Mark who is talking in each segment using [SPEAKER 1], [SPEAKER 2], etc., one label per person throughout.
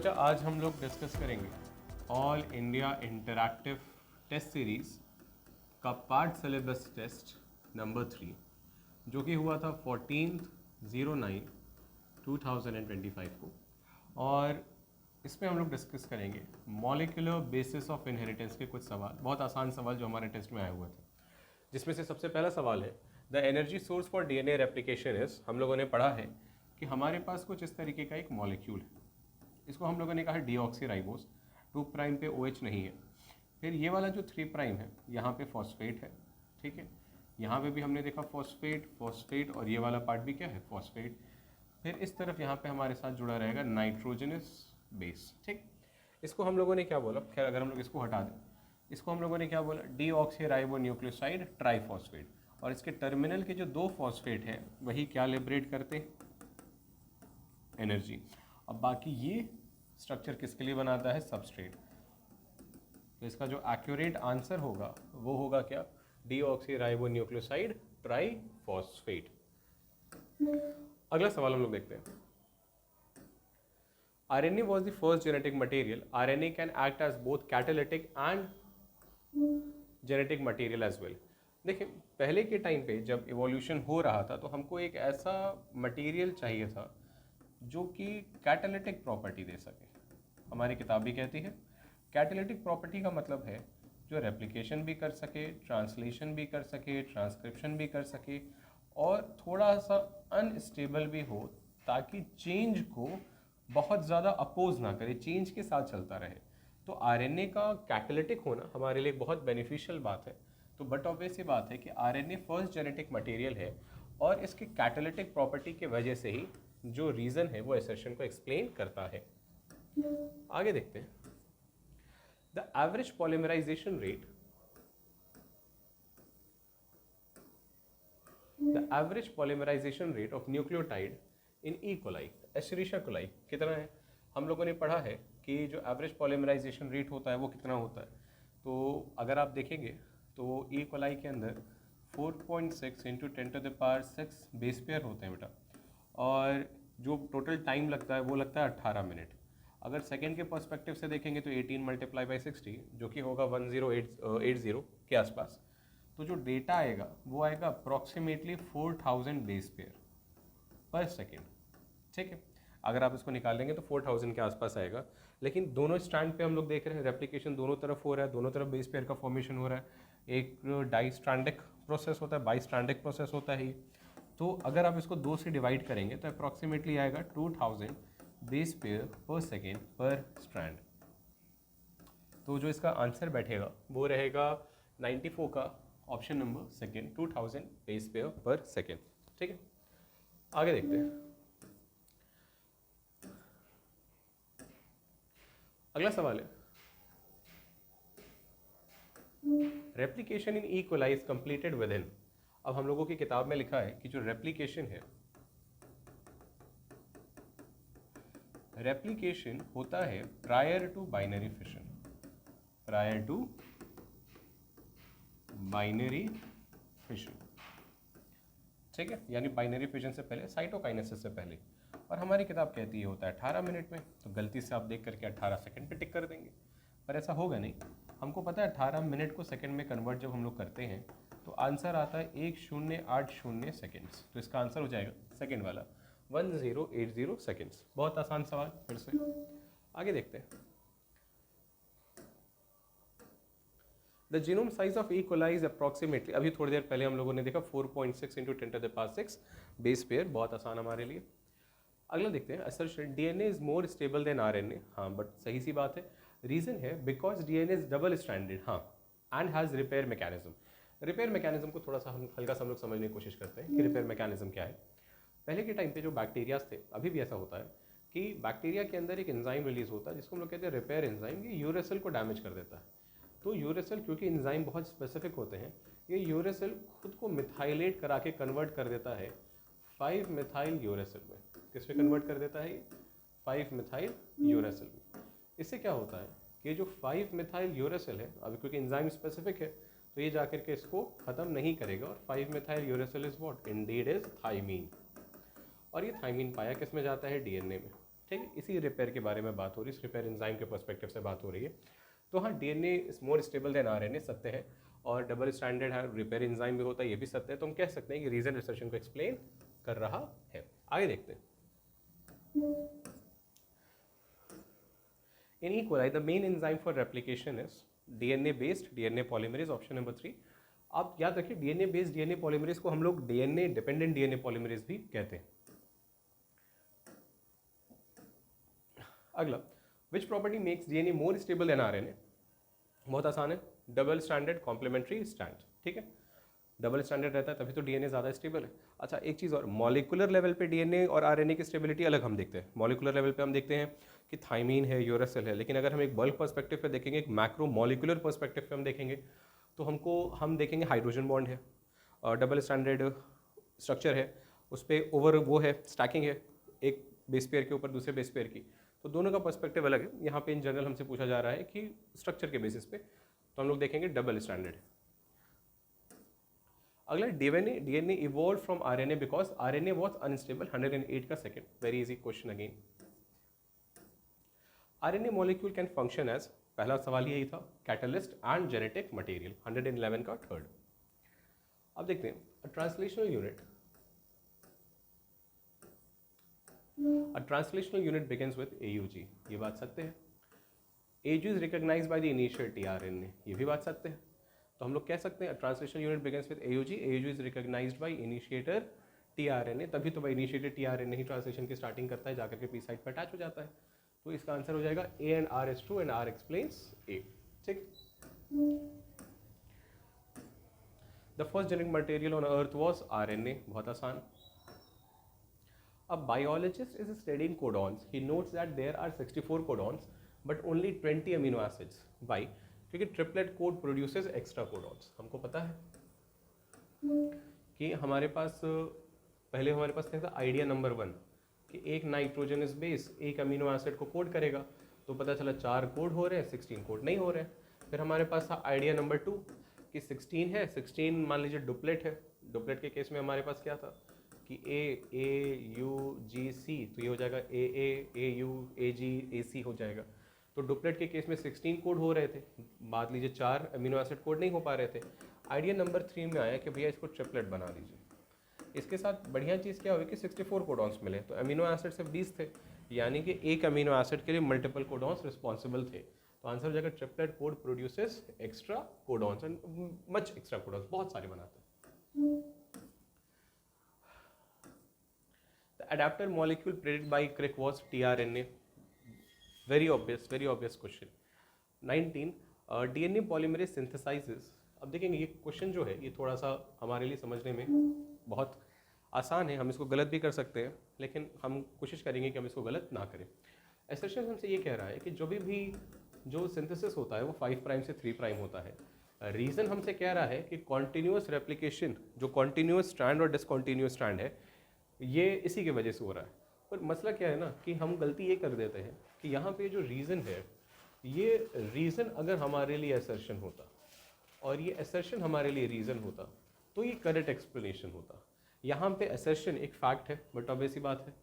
[SPEAKER 1] बेटा आज हम लोग डिस्कस करेंगे all India interactive test series का पार्ट सिलेबस टेस्ट नंबर 3 जो कि हुआ था 14/09/2025 को। और इसमें हम लोग डिस्कस करेंगे मॉलिक्यूलर बेसिस ऑफ इनहेरिटेंस के कुछ सवाल, बहुत आसान सवाल जो हमारे टेस्ट में आए हुए थे। जिसमें से सबसे पहला सवाल है the energy source for DNA replication is. हम लोगों ने पढ़ा है कि हमारे पास कुछ इस तरीके का एक मॉलिक्यूल है, इसको हम लोगों ने कहा डीऑक्सीराइबोस। 2 प्राइम पे OH नहीं है। फिर ये वाला जो 3 प्राइम है यहाँ पे फॉस्फेट है, ठीक है। यहाँ पे भी हमने देखा फॉस्फेट फॉस्फेट, और ये वाला पार्ट भी क्या है, फॉस्फेट। फिर इस तरफ यहाँ पे हमारे साथ जुड़ा रहेगा नाइट्रोजनस बेस, ठीक। इसको हम लोगों ने क्या बोला, खैर अगर हम लोग इसको हटा दें, इसको हम लोगों ने क्या बोला, डीऑक्सीराइबो न्यूक्लियोसाइड ट्राइफॉस्फेट। और इसके टर्मिनल के जो 2 फॉस्फेट हैं वही क्या लिबरेट करते हैं, एनर्जी। अब बाकी ये स्ट्रक्चर किसके लिए बनाता है, सबस्ट्रेट। तो इसका जो एक्यूरेट आंसर होगा वो होगा क्या, डीऑक्सीराइबो न्यूक्लियोसाइड ट्राइफॉस्फेट। अगला सवाल हम लोग देखते हैं। RNA was the first genetic material. RNA can act as both catalytic and genetic material as well. देखिए पहले के टाइम पे जब इवोल्यूशन हो रहा था तो हमको एक ऐसा मटेरियल चाहिए था जो कि कैटालिटिक प्रॉपर्टी दे सके। हमारी किताब भी कहती है कैटालिटिक प्रॉपर्टी का मतलब है जो रेप्लिकेशन भी कर सके, ट्रांसलेशन भी कर सके, ट्रांसक्रिप्शन भी कर सके, और थोड़ा सा अनस्टेबल भी हो ताकि चेंज को बहुत ज़्यादा अपोज ना करे, चेंज के साथ चलता रहे। तो RNA का कैटालिटिक होना हमारे लिए बहुत बेनिफिशियल बात है। तो बट ऑब्वियस ये बात है कि RNA फर्स्ट जेनेटिक मटेरियल है और इसके कैटालिटिक प्रॉपर्टी की वजह से ही जो रीज़न है वो असर्शन को एक्सप्लेन करता है। आगे देखते हैं। The average polymerisation rate of nucleotide in E coli, Escherichia coli कितना है। हम लोगों ने पढ़ा है कि जो एवरेज पॉलीमराइजेशन रेट होता है वो कितना होता है। तो अगर आप देखेंगे तो ई कोलाई के अंदर 4.6 × 10⁶ बेस पेयर होते हैं बेटा, और जो टोटल टाइम लगता है वो लगता है 18 मिनट। अगर सेकेंड के पर्सपेक्टिव से देखेंगे तो 18 × 60 जो कि होगा 1080 के आसपास। तो जो डेटा आएगा वो आएगा अप्रॉक्सीमेटली 4000 बेस पेयर पर सेकेंड, ठीक है। अगर आप इसको निकालेंगे तो 4000 के आसपास आएगा। लेकिन दोनों स्ट्रैंड पे हम लोग देख रहे हैं रेप्लिकेशन दोनों तरफ हो रहा है, दोनों तरफ बेस पेयर का फॉर्मेशन हो रहा है। एक डाई स्ट्रैंडिक प्रोसेस होता है, बाई स्ट्रैंडिक प्रोसेस होता है। तो अगर आप इसको 2 से डिवाइड करेंगे तो अप्रॉक्सीमेटली आएगा 2000 बेस पेयर पर सेकेंड पर स्ट्रैंड। तो जो इसका आंसर बैठेगा वो रहेगा 94 का option number second, 2000 base pair पर सेकेंड, ठीक है। आगे देखते हैं। अगला सवाल है replication in E coli is completed with in. अब हम लोगों की किताब में लिखा है कि जो रेप्लिकेशन है, रेप्लिकेशन होता है prior to binary fission, prior to binary fission, ठीक है। यानी बाइनरी फिशन से पहले, साइटोकाइनेसिस से पहले। और हमारी किताब कहती है होता है 18 मिनट में, तो गलती से आप देख करके 18 सेकंड पे टिक कर देंगे, पर ऐसा होगा नहीं। हमको पता है 18 मिनट को सेकंड में कन्वर्ट जब हम लोग करते हैं तो आंसर आता है 1080 सेकेंड्स। तो इसका आंसर हो जाएगा सेकंड वाला 1080 सेकेंड्स। बहुत आसान सवाल, फिर से आगे देखते हैं। The genome size of E coli is approximately, अभी थोड़ी देर पहले हम लोगों ने देखा 4.6 × 10⁶ बेस पेयर, बहुत आसान हमारे लिए। अगला देखते हैं। Assertion DNA is more stable than RNA, हाँ बट सही सी बात है। रीजन है because DNA is double stranded, हाँ, and has repair mechanism. Repair mechanism को थोड़ा सा हम हल्का सा हम लोग समझने की कोशिश करते हैं कि रिपेयर मैकेनिज्म क्या है। पहले के टाइम पे जो बैक्टीरियाज थे, अभी भी ऐसा होता है कि बैक्टीरिया के अंदर एक एंजाइम रिलीज होता है जिसको हम लोग कहते हैं रिपेयर एंजाइम। ये यूरेसिल को डैमेज कर देता है। तो यूरेसिल, क्योंकि एंजाइम बहुत स्पेसिफिक होते हैं, ये यूरेसिल खुद को मिथाइलेट करा के कन्वर्ट कर देता है 5 मिथाइल यूरेसिल में। किस में कन्वर्ट कर देता है ये, 5 मिथाइल यूरेसिल में। इससे क्या होता है कि जो 5 मिथाइल यूरेसिल है, अभी क्योंकि एंजाइम स्पेसिफिक है तो ये जाकर के इसको ख़त्म नहीं करेगा, और 5 methyl uracil is what, indeed is thymine. और ये थाइमीन पाया किस में जाता है, डीएनए में, ठीक है, इसी रिपेयर के बारे में बात हो रही है, इस रिपेयर एंजाइम के पर्सपेक्टिव से बात हो रही है। तो हाँ, DNA is more stable than RNA, सत्य है, और डबल स्टैंडर्ड है, रिपेयर एंजाइम भी होता है, ये भी सत्य है। तो हम कह सकते हैं कि रीजन रिसर्शन को एक्सप्लेन कर रहा है। आगे देखते हैं। In E. coli, the main enzyme for replication is DNA based DNA polymerase, option number 3। आप याद रखिए DNA बेस्ड DNA polymerase को हम लोग DNA डिपेंडेंट DNA polymerase भी कहते हैं। अगला, which property makes DNA more stable than RNA? बहुत आसान है, डबल स्टैंडर्ड कॉम्प्लीमेंट्री स्टैंड, ठीक है, डबल स्टैंडर्ड रहता है तभी तो डीएनए ज़्यादा स्टेबल है। अच्छा, एक चीज़ और, मॉलिकुलर लेवल पे डीएनए और आरएनए की स्टेबिलिटी अलग हम देखते हैं। मॉलिकुलर लेवल पे हम देखते हैं कि थाइमीन है, यूरेसिल है, लेकिन अगर हम एक बल्क पर्सपेक्टिव पे देखेंगे, एक मैक्रो मॉलिकुलर पर्सपेक्टिव पे हम देखेंगे, तो हम देखेंगे हाइड्रोजन बॉन्ड है, डबल स्टैंडर्ड स्ट्रक्चर है, उस पर ओवर वो है, स्टैकिंग है, एक बेस पेयर के ऊपर दूसरे बेस पेयर की, तो दोनों का पर्सपेक्टिव अलग है। यहाँ पे इन जनरल हमसे पूछा जा रहा है कि स्ट्रक्चर के बेसिस पे, तो हम लोग देखेंगे डबल स्टैंडर्ड। अगला, DNA evolve from RNA because RNA was unstable, 108 का second, very easy question again. RNA molecule can function as, पहला सवाल यही था, कैटलिस्ट एंड जेनेटिक मटेरियल, 111 का थर्ड। अब देखते हैं, a translational unit begins with AUG, ये बात सत्य है। AUG is recognized by the initial tRNA, ये भी बात सत्य है। तो हम लोग कह सकते हैं translation unit begins with AUG is recognized by initiator tRNA, तभी तो भाई इनिशिएटर tRNA ही ट्रांसलेशन की स्टार्टिंग करता है, जाकर के पी साइट पर अटैच हो जाता है। तो इसका आंसर हो जाएगा A and R is true and R explains A, ठीक। The first genetic material on earth was RNA, बहुत आसान। A biologist is studying codons. He notes that there are 64 codons but only 20 amino acids. Why? क्योंकि triplet code produces extra codons. हमको पता है कि हमारे पास पहले हमारे पास था आइडिया नंबर 1 कि एक नाइट्रोजनस बेस एक अमीनो एसिड को कोड करेगा, तो पता चला 4 कोड हो रहे हैं, 16 कोड नहीं हो रहे हैं। फिर हमारे पास था आइडिया नंबर 2 कि 16 है, 16 मान लीजिए डुप्लेट है, डुप्लेट के केस में हमारे पास क्या था कि AUGC, तो ये हो जाएगा AAAUAGAC हो जाएगा। तो डुप्लेट के केस में 16 कोड हो रहे थे, मान लीजिए 4 अमीनो एसिड कोड नहीं हो पा रहे थे। आइडिया नंबर 3 में आया कि भैया इसको ट्रिपलेट बना दीजिए। इसके साथ बढ़िया चीज़ क्या हुई कि 64 कोडॉन्स मिले, तो अमीनो एसिड सिर्फ 20 थे, यानी कि एक अमीनो एसिड के लिए मल्टीपल कोडॉन्स रिस्पॉन्सिबल थे। तो आंसर हो जाएगा triplet code produces extra codons and much extra codons, बहुत सारे बनाता है। Adapter molecule predicted by Crick was tRNA. Very obvious question. 19. DNA polymerase synthesizes. अब देखेंगे ये क्वेश्चन जो है ये थोड़ा सा हमारे लिए समझने में बहुत आसान है, हम इसको गलत भी कर सकते हैं, लेकिन हम कोशिश करेंगे कि हम इसको गलत ना करें। एसर्शन हमसे ये कह रहा है कि जो सिंथेसिस होता है वो 5 प्राइम से 3 प्राइम होता है। रीज़न हमसे कह रहा है कि कॉन्टिन्यूस रेप्लिकेशन, जो कॉन्टिन्यूस स्ट्रैंड और डिसकॉन्टिन्यूस स्ट्रैंड है, ये इसी की वजह से हो रहा है। पर मसला क्या है ना कि हम गलती ये कर देते हैं कि यहाँ पे जो रीज़न है, ये रीज़न अगर हमारे लिए असर्शन होता और ये असर्शन हमारे लिए रीज़न होता तो ये करेक्ट एक्सप्लेनेशन होता। यहाँ पे असर्शन एक फैक्ट है, बट ऑब्वियस ही बात है,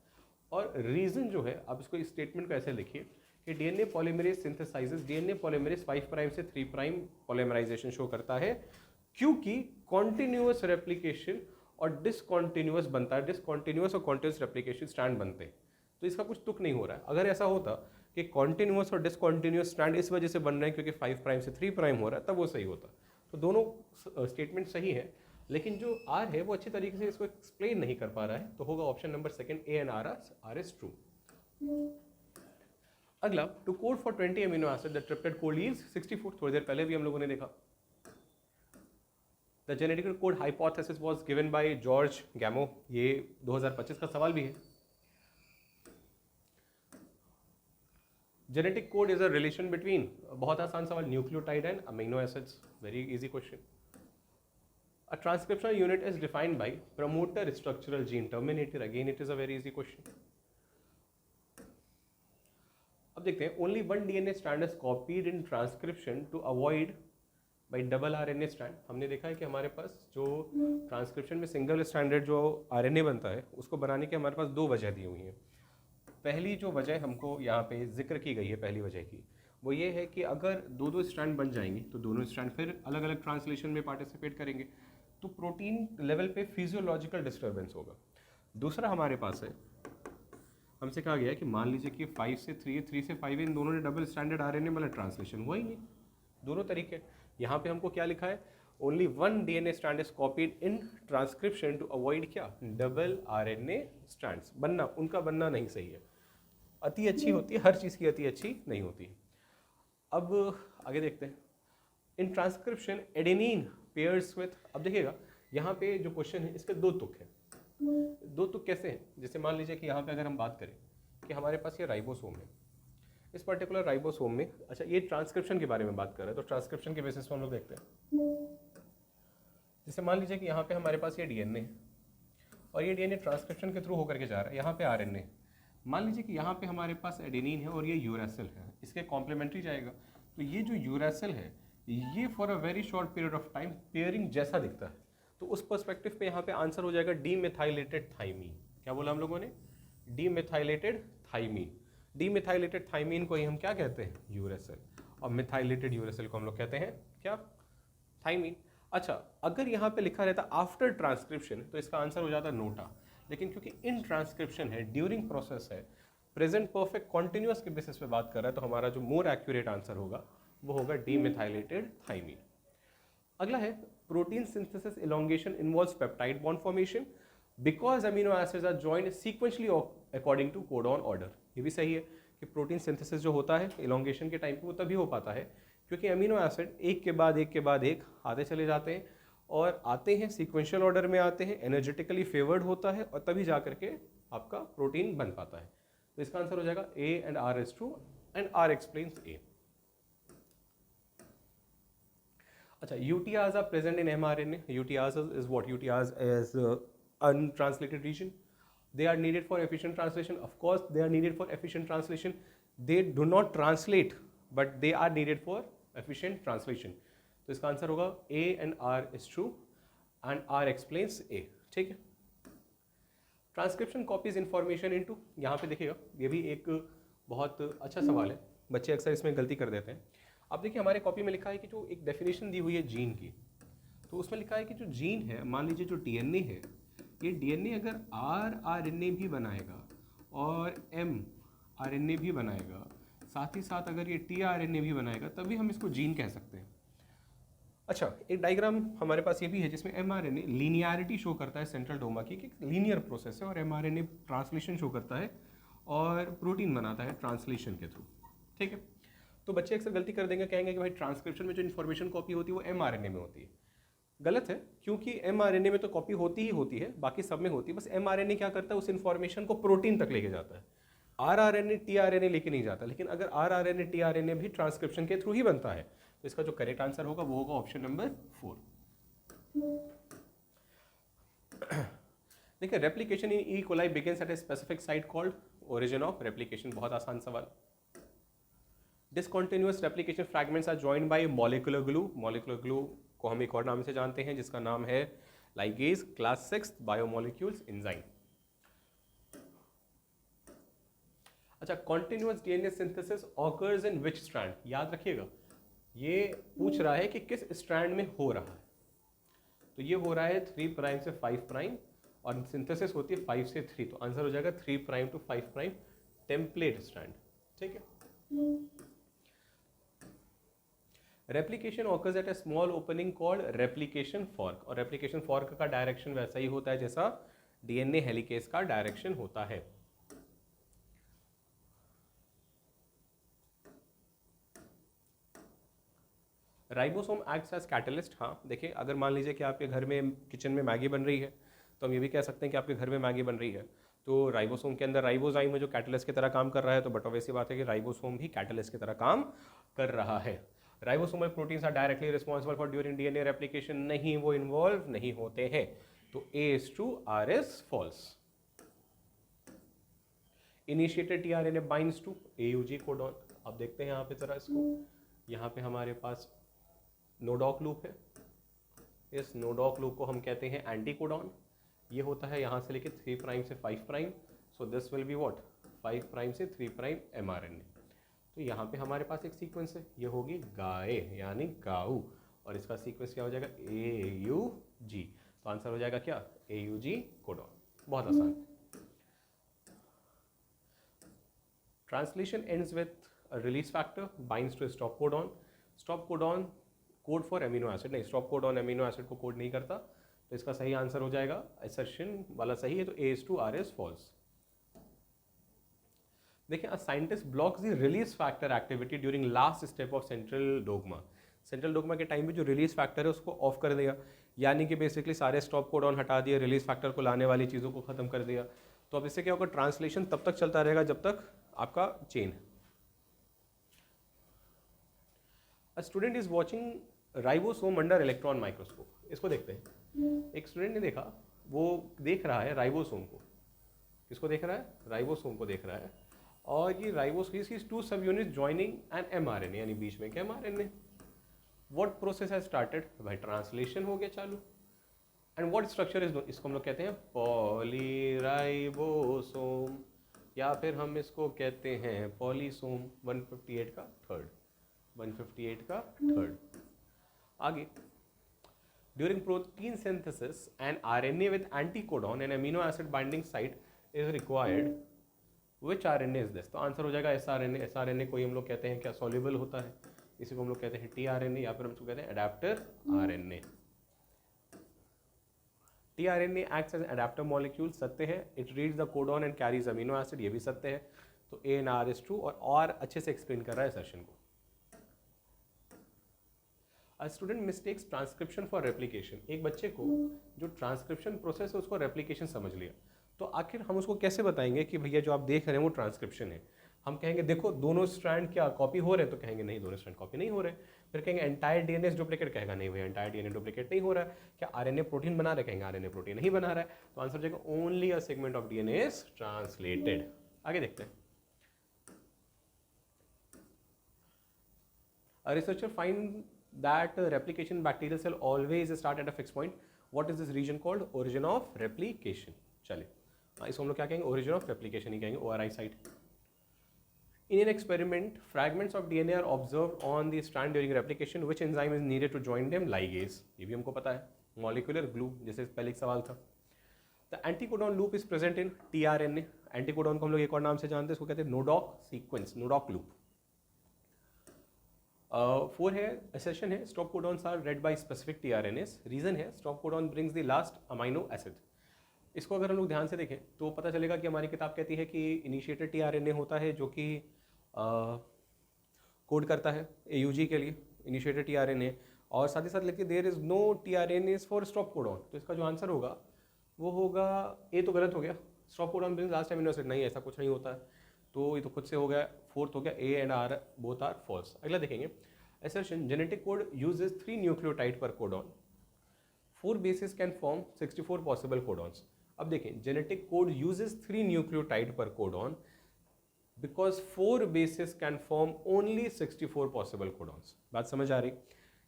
[SPEAKER 1] और रीज़न जो है, आप इसको इस स्टेटमेंट को ऐसे लिखिए कि DNA polymerase synthesises, DNA polymerase 5 prime से 3 प्राइम पॉलीमराइजेशन शो करता है, क्योंकि कॉन्टिन्यूअस रेप्लिकेशन और डिसकॉन्टिन्यूअस बनता है, डिसकॉन्टिन्यूअस और कॉन्टिन्यूअस रेप्लिकेशन स्ट्रैंड बनते हैं। तो इसका कुछ तुक नहीं हो रहा है। अगर ऐसा होता कि कॉन्टिन्यूअस और डिसकॉन्टिन्यूअस स्ट्रैंड इस वजह से बन रहे हैं क्योंकि 5 प्राइम से 3 प्राइम हो रहा है, तब वो सही होता। तो दोनों स्टेटमेंट सही है, लेकिन जो आर है वो अच्छी तरीके से इसको एक्सप्लेन नहीं कर पा रहा है, तो होगा option number 2 A and R is true। अगला, to code for 20 amino acid the triplet code yields 64, थोड़ी देर पहले भी हम लोगों ने देखा। The genetic code hypothesis was given by George Gamow, ये 2025 का सवाल भी है। Genetic code is a relation between, बहुत आसान सवाल, nucleotide and amino acids, very easy question. A transcriptional unit is defined by promoter structural gene terminator, again it is a very easy question. अब देखते हैं, only one DNA strand is copied in transcription to avoid by double RNA strand. हमने देखा है कि हमारे पास जो transcription में सिंगल स्ट्रैंडेड जो आरएनए बनता है, उसको बनाने के हमारे पास 2 वजह दी हुई हैं। पहली जो वजह हमको यहाँ पे जिक्र की गई है, पहली वजह की, वो ये है कि अगर दो दो स्ट्रैंड बन जाएंगी तो दोनों स्ट्रैंड फिर अलग अलग ट्रांसलेशन में पार्टिसिपेट करेंगे, तो प्रोटीन लेवल पे फिजियोलॉजिकल डिस्टर्बेंस होगा। दूसरा हमारे पास है, हमसे कहा गया है कि मान लीजिए कि 5 से 3 है, 3 से 5 है, इन दोनों ने डबल स्टैंडर्ड आरएनए वाला ट्रांसलेशन हुआ ही नहीं, दोनों तरीके। यहाँ पे हमको क्या लिखा है, only one DNA strand is copied in transcription to avoid क्या, डबल आरएनए स्ट्रैंड्स बनना, उनका बनना नहीं सही है। अति अच्छी होती है, हर चीज़ की अति अच्छी नहीं होती। अब आगे देखते हैं, in transcription adenine pairs with, अब देखिएगा यहाँ पे जो क्वेश्चन है इसके दो तुक हैं। दो तुक कैसे हैं, जैसे मान लीजिए कि यहाँ पे अगर हम बात करें कि हमारे पास ये राइबोसोम है, इस पर्टिकुलर राइबोसोम में, अच्छा ये ट्रांसक्रिप्शन के बारे में बात कर रहे हैं, तो ट्रांसक्रिप्शन के बेसिस पर हम लोग देखते हैं। जैसे मान लीजिए कि यहाँ पे हमारे पास ये डीएनए है और ये डीएनए ट्रांसक्रिप्शन के थ्रू होकर के जा रहा है, यहाँ पे आरएनए। मान लीजिए कि यहाँ पे हमारे पास एडेनिन है और ये यूरेसिल है, इसके कॉम्प्लीमेंट्री जाएगा, तो ये जो यूरेसिल है ये for a very short period of time pairing जैसा दिखता है, तो उस पर्सपेक्टिव पे यहाँ पे आंसर हो जाएगा डीमेथाइलेटेड थाइमीन। क्या बोला हम लोगों ने, डीमेथाइलेटेड थाइमीन। डीमेथाइलेटेड थाइमीन को ही हम क्या कहते हैं, यूरेसिल, और मिथाइलेटेड यूरेसिल को हम लोग कहते हैं क्या, थाइमीन। अच्छा अगर यहाँ पे लिखा रहता आफ्टर ट्रांसक्रिप्शन तो इसका आंसर हो जाता नोटा, लेकिन क्योंकि इन ट्रांसक्रिप्शन है, ड्यूरिंग प्रोसेस है, प्रेजेंट परफेक्ट कॉन्टिन्यूअस के बेसिस पे बात कर रहा है, तो हमारा जो मोर एक्यूरेट आंसर होगा वो होगा डीमेथाइलेटेड थाइमीन। अगला है protein synthesis elongation involves peptide bond formation because amino acids are joined sequentially according to codon order. ये भी सही है कि प्रोटीन सिंथेसिस जो होता है इलोंगेशन के टाइम पे वो तभी हो पाता है क्योंकि अमीनो एसिड एक के बाद एक के बाद एक आते चले जाते हैं, और आते हैं सीक्वेंशियल ऑर्डर में आते हैं, एनर्जेटिकली फेवर्ड होता है, और तभी जा करके आपका प्रोटीन बन पाता है। तो इसका आंसर हो जाएगा A and R is true and R explains A. अच्छा UTRs are present in mRNA. UTRs is what? UTRs is untranslated region. They are needed for efficient translation. Of course, they are needed for efficient translation. They do not translate, but they are needed for efficient translation. तो इसका answer होगा A and R is true and R explains A. ठीक है। Transcription copies information into, यहाँ पे देखिएगा ये भी एक बहुत अच्छा सवाल है, बच्चे अक्सर इसमें गलती कर देते हैं। अब देखिए हमारे कॉपी में लिखा है कि जो एक डेफिनेशन दी हुई है जीन की, तो उसमें लिखा है कि जो जीन है, मान लीजिए जो डीएनए है, ये डीएनए अगर आरएनए भी बनाएगा और mRNA भी बनाएगा, साथ ही साथ अगर ये टीआरएनए भी बनाएगा, तभी हम इसको जीन कह सकते हैं। अच्छा एक डायग्राम हमारे पास ये भी है जिसमें mRNA लीनियरिटी शो करता है सेंट्रल डोमा की, कि लीनियर प्रोसेस है, और mRNA ट्रांसलेशन शो करता है और प्रोटीन बनाता है ट्रांसलेशन के थ्रू। ठीक है, तो बच्चे अक्सर गलती कर देंगे, कहेंगे कि भाई ट्रांसक्रिप्शन में जो इन्फॉर्मेशन कॉपी होती है वो mRNA में होती है। गलत है, क्योंकि mRNA में तो कॉपी होती ही होती है, बाकी सब में होती है, बस mRNA क्या करता है, उस इन्फॉर्मेशन को प्रोटीन तक लेके जाता है, rRNA tRNA लेके नहीं जाता। लेकिन अगर rRNA tRNA भी ट्रांसक्रिप्शन के थ्रू ही बनता है, तो इसका जो करेक्ट आंसर होगा वो होगा ऑप्शन नंबर 4। देखिए replication in E coli begins at a specific site called origin of replication, बहुत आसान सवाल। Discontinuous replication fragments are joined by molecular glue, molecular glue को हम एक और नाम से जानते हैं जिसका नाम है लाइगेज, क्लास 6 बायोमोलिक्यूल्स एंजाइम। अच्छा continuous DNA synthesis occurs in which strand, याद रखिएगा ये पूछ रहा है कि किस स्ट्रैंड में हो रहा है, तो ये हो रहा है 3 प्राइम से 5 प्राइम और सिंथेसिस होती है 5 से 3, तो आंसर हो जाएगा 3 prime to 5 prime template strand. ठीक है, replication occurs at a small opening called replication fork, और रेप्लिकेशन फॉर्क का डायरेक्शन वैसा ही होता है जैसा डीएनए हेलिकेज का डायरेक्शन होता है। राइबोसोम एक्ट्स एज कैटलिस्ट, हाँ देखिए अगर मान लीजिए कि आपके घर में किचन में मैगी बन रही है, तो हम ये भी कह सकते हैं कि आपके घर में मैगी बन रही है, तो राइबोसोम के अंदर राइबोजाइम है जो कैटलिस्ट की तरह काम कर रहा है, तो बट ऑब्वियस बात है कि राइबोसोम भी कैटलिस्ट की तरह काम कर रहा है। Ribosomal proteins are directly responsible for during DNA replication, नहीं वो इन्वॉल्व नहीं होते हैं, तो A is true R is false. Initiated tRNA binds to AUG codon, अब देखते हैं यहाँ पे जरा इसको, यहाँ पे हमारे पास नोडॉक लूप है, इस नोडॉक लूप को हम कहते हैं एंटी कोडॉन, ये होता है यहाँ से लेके 3 प्राइम से 5 prime, so this will be what 5 prime से 3 प्राइम mRNA। तो यहाँ पे हमारे पास एक सीक्वेंस है, ये होगी गाय यानी गाऊ, और इसका सीक्वेंस क्या हो जाएगा AUG। तो आंसर हो जाएगा क्या AUG कोडॉन। बहुत आसान। Translation ends with release factor binds to stop codon. Stop codon code for amino acid नहीं, स्टॉप कोडॉन एमिनो एसिड को कोड नहीं करता, तो इसका सही आंसर हो जाएगा, असर्शन वाला सही है, तो A is to R is false। देखिए, scientist blocks the release factor activity during last step of central dogma. Central dogma के टाइम पे जो रिलीज फैक्टर है उसको ऑफ कर दिया, यानी कि बेसिकली सारे स्टॉप कोडॉन हटा दिए, रिलीज फैक्टर को लाने वाली चीज़ों को खत्म कर दिया। तो अब इससे क्या होगा, ट्रांसलेशन तब तक चलता रहेगा जब तक आपका chain. A student is watching ribosome under electron microscope. इसको देखते हैं। एक स्टूडेंट ने देखा, वो देख रहा है राइबोसोम को। किसको देख रहा है, राइबोसोम को देख रहा है, और ये ribosome two subunit joining an mRNA, यानी बीच में एक mRNA। What process has started, भाई ट्रांसलेशन हो गया चालू। एंड व्हाट स्ट्रक्चर इज, इसको हम लोग कहते हैं पॉलीराइबोसोम, या फिर हम इसको कहते हैं पॉलीसोम। 158 का थर्ड, 158 का थर्ड। आगे, during protein synthesis an RNA with anticodon and amino acid binding site is required, which RNA is this. तो आंसर हो जाएगा SRNA। SRNA को हम लोग कहते हैं क्या, सॉल्युबल होता है, इसी को हम लोग कहते हैं tRNA, या फिर हम इसको कहते हैं adapter RNA। tRNA acts as an adapter molecule, सत्य है। It reads the codon and carries amino acid, ये भी सत्य है। तो A and R is true, और अच्छे से एक्सप्लेन कर रहा है सेशन को। A student mistakes transcription for replication। एक बच्चे को जो ट्रांसक्रिप्शन प्रोसेस है उसको रेप्लिकेशन समझ लिया। तो आखिर हम उसको कैसे बताएंगे कि भैया जो आप देख रहे हैं वो ट्रांसक्रिप्शन है। हम कहेंगे देखो दोनों स्ट्रैंड क्या कॉपी हो रहे हैं, तो कहेंगे नहीं दोनों स्ट्रैंड कॉपी नहीं हो रहे। फिर कहेंगे एंटायर डीएनए डुप्लीकेट, कहेगा नहीं भैया एंटायर डीएनए डुप्लीकेट नहीं हो रहा है। क्या आरएनए प्रोटीन बना रहे, कहेंगे आरएनए प्रोटीन नहीं बना रहा है। तो आंसर हो जाएगा only a segment of DNA is translated. आगे देखते हैं। A researcher find that replication bacterial cell always start at a fixed point. What is this region called? Origin of replication। चलिए, इसको हम लोग क्या कहेंगे, origin of replication ही कहेंगे, ORI site। In an experiment, fragments of DNA are observed on the strand during replication. Which enzyme is needed to join them? Ligase। ये भी हमको पता है, molecular glue, जैसे पहले एक सवाल था। The anticodon loop is present in tRNA। anticodon को हम लोग एक और नाम से जानते हैं, इसको कहते हैं नोडॉक सीक्वेंस, नोडॉक लूप। 4 है, assertion है, stop codons are read by specific tRNAs। Reason है stop codon brings the last amino acid। इसको अगर हम लोग ध्यान से देखें तो पता चलेगा कि हमारी किताब कहती है कि इनिशिएटेड tRNA होता है जो कि कोड करता है AUG के लिए, इनिशिएटेड tRNA, और साथ ही साथ लिखिए there is no tRNAs for stop codon. तो इसका जो आंसर होगा वो होगा ए। तो गलत हो गया, stop codon brings last amino acid, नहीं ऐसा कुछ नहीं होता है, तो ये तो खुद से हो गया। फोर्थ हो गया A and R both are false. अगला देखेंगे, assertion genetic code uses 3 nucleotide per codon, 4 bases can form 64 possible codons। अब देखें, genetic code uses 3 nucleotide per codon because 4 bases can form only 64 possible codons। बात समझ आ रही?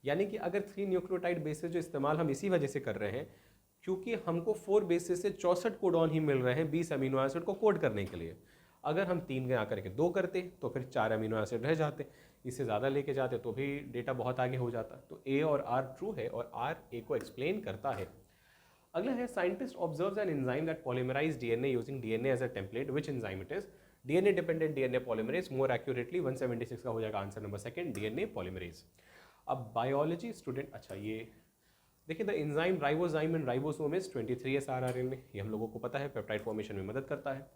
[SPEAKER 1] यानी कि अगर 3 न्यूक्लियोटाइड बेसेस जो इस्तेमाल हम इसी वजह से कर रहे हैं क्योंकि हमको 4 बेसेस से 64 कोडॉन ही मिल रहे हैं 20 अमीनो एसिड को कोड करने के लिए। अगर हम 3 गया करके 2 करते तो फिर 4 अमीनो एसिड रह जाते, इससे ज़्यादा लेके जाते तो भी डेटा बहुत आगे हो जाता। तो ए और आर ट्रू है और आर ए को एक्सप्लेन करता है। अगला है, scientist observes an enzyme that polymerize DNA using DNA as a template. Which enzyme it is? DNA dependent DNA polymerase. More accurately 176 का हो जाएगा answer number second, DNA polymerase. अब बायोलॉजी स्टूडेंट, अच्छा ये देखिए, the enzyme ribozyme in ribosome is 23S RNA, ये हम लोगों को पता है, पेप्टाइड फॉर्मेशन में मदद करता है।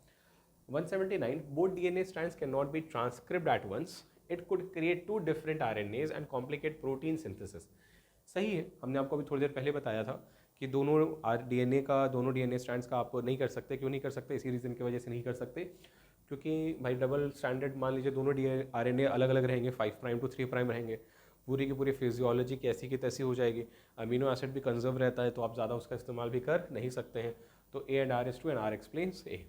[SPEAKER 1] 179, both DNA strands can not be transcribed at once, it could create 2 different RNAs and complicate protein synthesis. सही है, हमने आपको अभी थोड़ी देर पहले बताया था कि दोनों डीएनए स्ट्रैंड्स का आप नहीं कर सकते। क्यों नहीं कर सकते? इसी रीज़न की वजह से नहीं कर सकते क्योंकि भाई डबल स्टैंडर्ड, मान लीजिए दोनों RNA अलग अलग रहेंगे, 5 प्राइम टू 3 प्राइम रहेंगे, पूरी की पूरी फिजियोलॉजी कैसी की तैसी हो जाएगी, अमीनो एसिड भी कंजर्व रहता है तो आप ज़्यादा उसका इस्तेमाल भी कर नहीं सकते हैं। तो A and R is true and R explains A.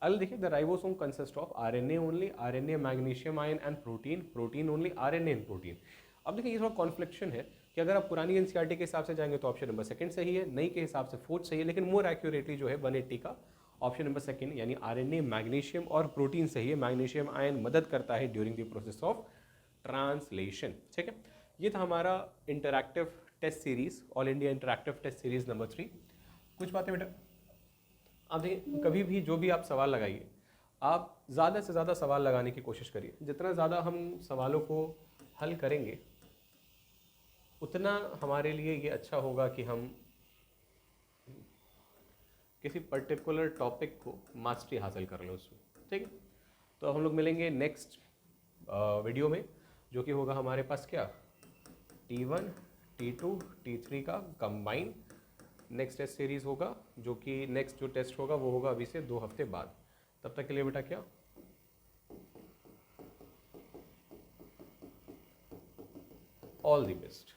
[SPEAKER 1] अल देखिए, the ribosome consist of RNA only, RNA magnesium ion and protein, protein only, RNA and protein. अब देखिए ये थोड़ा कॉन्फ्लिक्शन है कि अगर आप पुरानी एनसीईआरटी के हिसाब से जाएंगे तो ऑप्शन नंबर सेकंड सही है, नई के हिसाब से फोर्थ सही है, लेकिन मोर एक्यूरेटली जो है 180 का ऑप्शन नंबर सेकेंड यानी आरएनए मैग्नीशियम और प्रोटीन से ही मैग्नीशियम आयन मदद करता है during the process of translation. ठीक है, ये था हमारा interactive test series, all India interactive test series number 3। कुछ बातें बेटा, आप देखिए कभी भी जो भी आप सवाल लगाइए, आप ज़्यादा से ज़्यादा सवाल लगाने की कोशिश करिए। जितना ज़्यादा हम सवालों को हल करेंगे उतना हमारे लिए ये अच्छा होगा कि हम किसी पर्टिकुलर टॉपिक को मास्टरी हासिल कर लें उसमें। ठीक है, तो हम लोग मिलेंगे नेक्स्ट वीडियो में, जो कि होगा हमारे पास क्या, T1 T2 T3 का कंबाइन नेक्स्ट टेस्ट सीरीज़ होगा, जो कि नेक्स्ट जो टेस्ट होगा वो होगा अभी से 2 हफ्ते बाद। तब तक के लिए बेटा क्या, ऑल द बेस्ट।